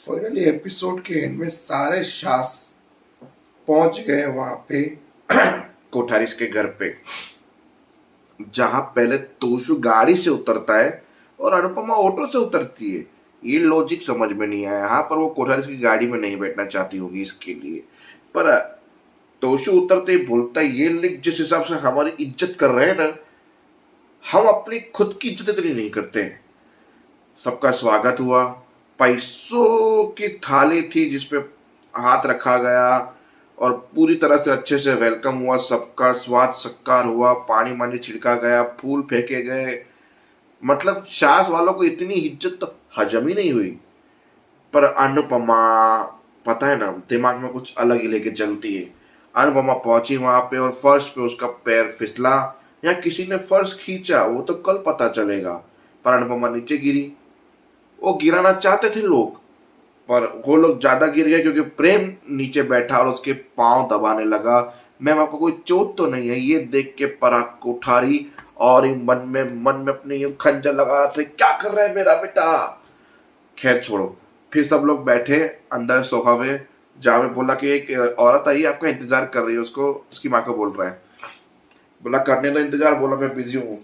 Finally episode के and में सारे शास पहुंच गए वहां पे कोठारिस के घर पे, जहां पहले तोशु गाड़ी से उतरता है और अनुपमा ऑटो से उतरती है। ये लॉजिक समझ में नहीं आया। यहाँ पर वो कोठारिस की गाड़ी में नहीं बैठना चाहती होगी इसके लिए, पर तोशु उतरते ही बोलता है, ये लिख जिस हिसाब से हमारी इज्जत कर रहे हैं ना, हम अपनी खुद की इज्जत इतनी नहीं करते हैं। सबका स्वागत हुआ। पैसों की थाली थी जिसपे हाथ रखा गया और पूरी तरह से अच्छे से वेलकम हुआ। सबका स्वाद सत्कार हुआ, पानी मानी छिड़का गया, फूल फेंके गए। मतलब शास वालों को इतनी इज्जत तो हजम ही नहीं हुई। पर अनुपमा, पता है ना, दिमाग में कुछ अलग ही लेके चलती है। अनुपमा पहुंची वहां पे और फर्श पे उसका पैर फिसला या किसी ने फर्श खींचा वो तो कल पता चलेगा। पर अनुपमा नीचे गिरी। वो गिराना चाहते थे लोग, पर वो लोग ज्यादा गिर गए क्योंकि प्रेम नीचे बैठा और उसके पांव दबाने लगा। मैम आपको कोई चोट तो नहीं है? ये देख के पराग कोठारी और मन में अपने ये खंजर लगा रहा था, क्या कर रहा है मेरा बेटा। खैर छोड़ो। फिर सब लोग बैठे अंदर सोफा पे, जहाँ पे बोला कि एक औरत आई आपका इंतजार कर रही है। उसको उसकी माँ को बोल रहा है, बोला करने दो इंतजार। बोला मैं बिजी हूँ।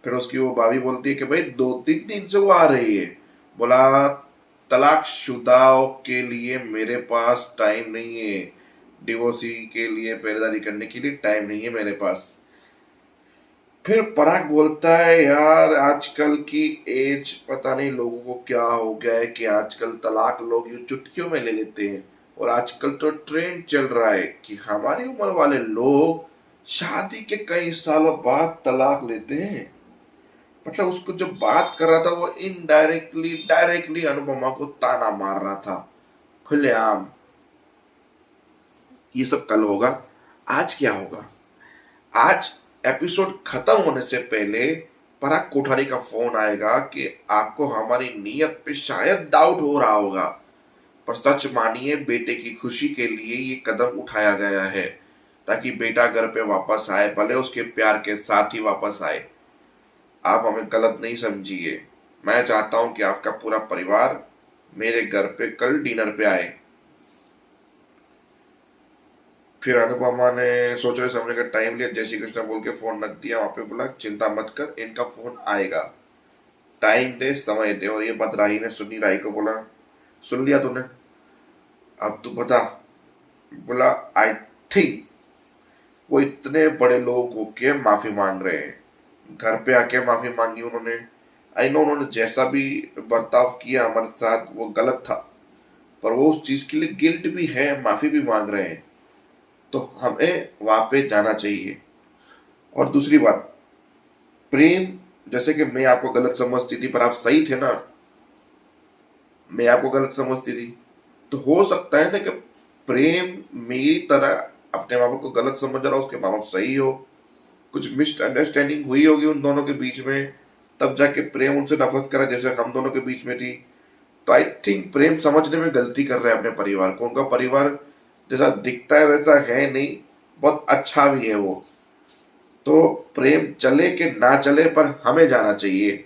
फिर उसकी वो भाभी बोलती है कि भाई 2-3 दिन से वो आ रही है। बोला तलाकशुदाओं के लिए मेरे पास टाइम नहीं है, डिवोर्सी के लिए पहरेदारी करने के लिए टाइम नहीं है मेरे पास। फिर पराग बोलता है, यार आजकल की एज पता नहीं लोगों को क्या हो गया है कि आजकल तलाक लोग यूं चुटकियों में ले लेते हैं। और आजकल तो ट्रेंड चल रहा है कि हमारी उम्र वाले लोग शादी के कई सालों बाद तलाक लेते हैं। मतलब उसको जो बात कर रहा था वो इनडायरेक्टली डायरेक्टली अनुपमा को ताना मार रहा था खुलेआम। ये सब कल होगा। आज क्या होगा? आज एपिसोड खत्म होने से पहले पराग कोठारी का फोन आएगा कि आपको हमारी नीयत पे शायद डाउट हो रहा होगा, पर सच मानिए बेटे की खुशी के लिए ये कदम उठाया गया है, ताकि बेटा घर पे वापस आए, भले उसके प्यार के साथ ही वापस आए। आप हमें गलत नहीं समझिए। मैं चाहता हूं कि आपका पूरा परिवार मेरे घर पे कल डिनर पे आए। फिर अनुपमा ने सोचे समझने का टाइम लिया, जय श्री कृष्ण बोल के फोन रख दिया। वहां पे बोला चिंता मत कर, इनका फोन आएगा, टाइम दे, समय दे। और ये बात राही ने सुनी। राही को बोला, सुन लिया तूने, अब तू बता। बोला आई थिंक वो इतने बड़े लोग होके माफी मांग रहे हैं, घर पे आके माफी मांगी उन्होंने। आई नो उन्होंने जैसा भी बर्ताव किया हमारे साथ वो गलत था, पर वो उस चीज के लिए गिल्ट भी है, माफी भी मांग रहे हैं, तो हमें वहां पे जाना चाहिए। और दूसरी बात, प्रेम, जैसे कि मैं आपको गलत समझती थी पर आप सही थे ना, मैं आपको गलत समझती थी, तो हो सकता है ना कि प्रेम मेरी तरह अपने माँ बाप को गलत समझ रहा हो, उसके माँ बाप सही हो, कुछ मिसअंडरस्टैंडिंग हुई होगी उन दोनों के बीच में, तब जाके प्रेम उनसे नफरत करा जैसे हम दोनों के बीच में थी। तो आई थिंक प्रेम समझने में गलती कर रहा है अपने परिवार को। उनका परिवार जैसा दिखता है वैसा है नहीं, बहुत अच्छा भी है वो। तो प्रेम चले कि ना चले, पर हमें जाना चाहिए।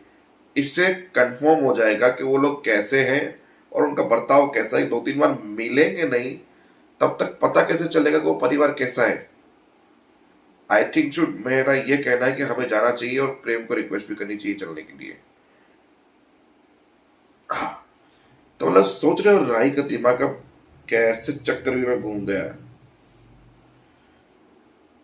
इससे कंफर्म हो जाएगा कि वो लोग कैसे हैं और उनका बर्ताव कैसा है। 2-3 बार मिलेंगे नहीं, तब तक पता कैसे चलेगा कि वो परिवार कैसा है। आई थिंक शुड, मेरा ये कहना है कि हमें जाना चाहिए और प्रेम को रिक्वेस्ट भी करनी चाहिए चलने के लिए। तो मतलब सोच रहे हो राई का दिमाग अब कैसे चक्कर में घूम गया है।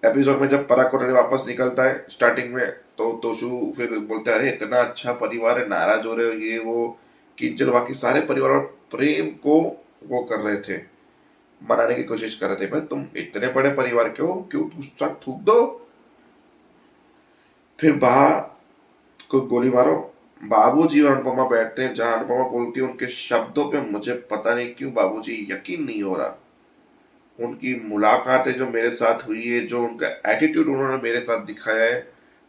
एपिसोड में जब पराग कोठारी वापस निकलता है स्टार्टिंग में, तो तोशु फिर बोलता है, अरे इतना अच्छा परिवार है, नाराज हो रहे हो ये वो। किंजल बाकी सारे परिवार और प्रेम को वो कर रहे थे, मनाने की कोशिश कर रहे थे, भाई तुम इतने बड़े परिवार के हो, क्यों गुस्सा थूक दो। फिर बहा को गोली मारो। बाबूजी और अनुपमा बैठते हैं, जहां अनुपमा बोलती है, उनके शब्दों पे मुझे पता नहीं क्यों बाबूजी यकीन नहीं हो रहा। उनकी मुलाकातें जो मेरे साथ हुई है, जो उनका एटीट्यूड उन्होंने मेरे साथ दिखाया है,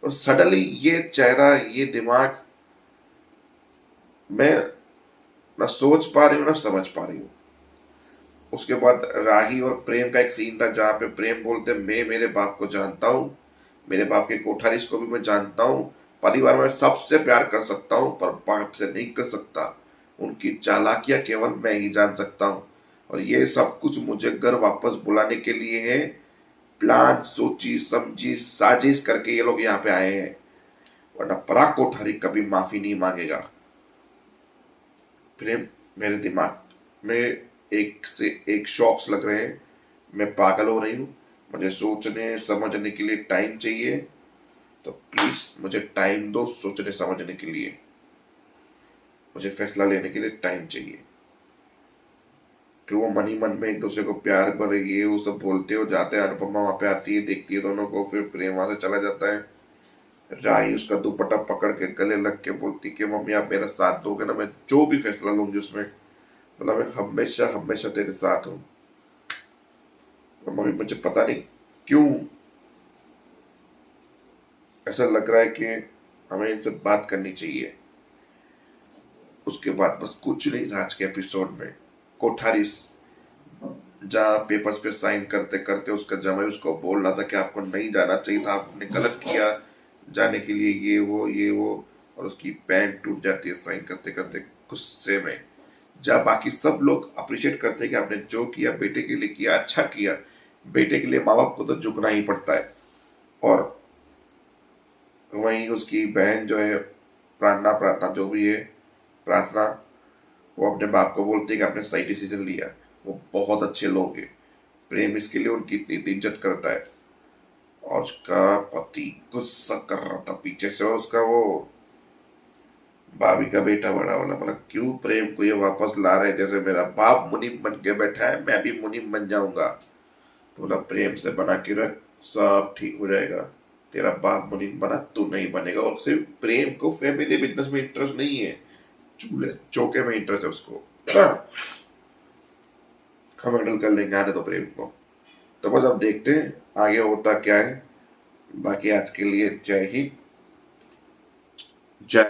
और सडनली ये चेहरा, ये दिमाग, मैं ना सोच पा रही हूँ ना समझ पा रही हूँ। उसके बाद राही और प्रेम का एक सीन था जहां पे प्रेम बोलते, मैं मेरे बाप को जानता हूँ, मेरे बाप के कोठारीस को भी मैं जानता हूँ, परिवार में सबसे प्यार कर सकता हूँ पर बाप से नहीं कर सकता। उनकी चालाकियां केवल मैं ही जान सकता हूं, और ये सब कुछ मुझे घर वापस बुलाने के लिए है। प्लान सोची समझी साजिश करके ये लोग यहाँ पे आए हैं, वरना पराग कोठारी कभी माफी नहीं मांगेगा। प्रेम, मेरे दिमाग में एक से एक शॉक्स लग रहे हैं। मैं पागल हो रही हूँ, मुझे सोचने समझने के लिए टाइम चाहिए, तो प्लीज मुझे टाइम दो सोचने समझने के लिए। मुझे फैसला लेने के लिए टाइम चाहिए। फिर वो मन ही मन में एक दूसरे को प्यार भरे ये वो सब बोलते हो जाते हैं। अनुपमा वहां पे आती है, देखती है दोनों को, फिर प्रेम वहां से चला जाता है। राही उसका दुपट्टा पकड़ के गले लग के बोलती कि मम्मी आप मेरा साथ दोगे ना, मैं जो भी फैसला लूंगी उसमें, मतलब मैं हमेशा हमेशा तेरे साथ हूँ। और मम्मी मुझे पता नहीं क्यों ऐसा लग रहा है कि हमें इनसे बात करनी चाहिए। उसके बाद बस कुछ नहीं था आज के एपिसोड में। कोठारी जहाँ पेपर्स पे साइन करते करते उसका जमाई उसको बोल रहा था कि आपको नहीं जाना चाहिए था, आपने गलत किया जाने के लिए, ये वो, और उसकी पैंट टूट जाती है साइन करते करते गुस्से में। जहाँ बाकी सब लोग अप्रिशिएट करते हैं कि आपने जो किया बेटे के लिए किया, अच्छा किया। बेटे के लिए माँ बाप को तो झुकना ही पड़ता है। और वहीं उसकी बहन जो है प्रार्थना प्रार्थना जो भी है प्रार्थना, वो अपने बाप को बोलती है कि आपने सही डिसीजन लिया, वो बहुत अच्छे लोग हैं। प्रेम इसके लिए उनकी इतनी इज्जत करता है। और उसका पति गुस्सा कर रहा था पीछे से, और उसका वो भाभी का बेटा बड़ा वाला बोला क्यों प्रेम को ये वापस ला रहे, जैसे मेरा बाप मुनीम बन के बैठा है मैं भी मुनीम बन जाऊंगा। बोला प्रेम से बना के रख, सब ठीक हो जाएगा। तेरा बाप मुनीम बना, तू नहीं बनेगा। और सिर्फ प्रेम को फैमिली बिजनेस में इंटरेस्ट नहीं है, चूल्हे चौके में इंटरेस्ट है उसको। हम हैंडल कर लेंगे, आने दो प्रेम को। तो बस अब देखते हैं आगे होता क्या है। बाकी आज के लिए जय हिंद, जय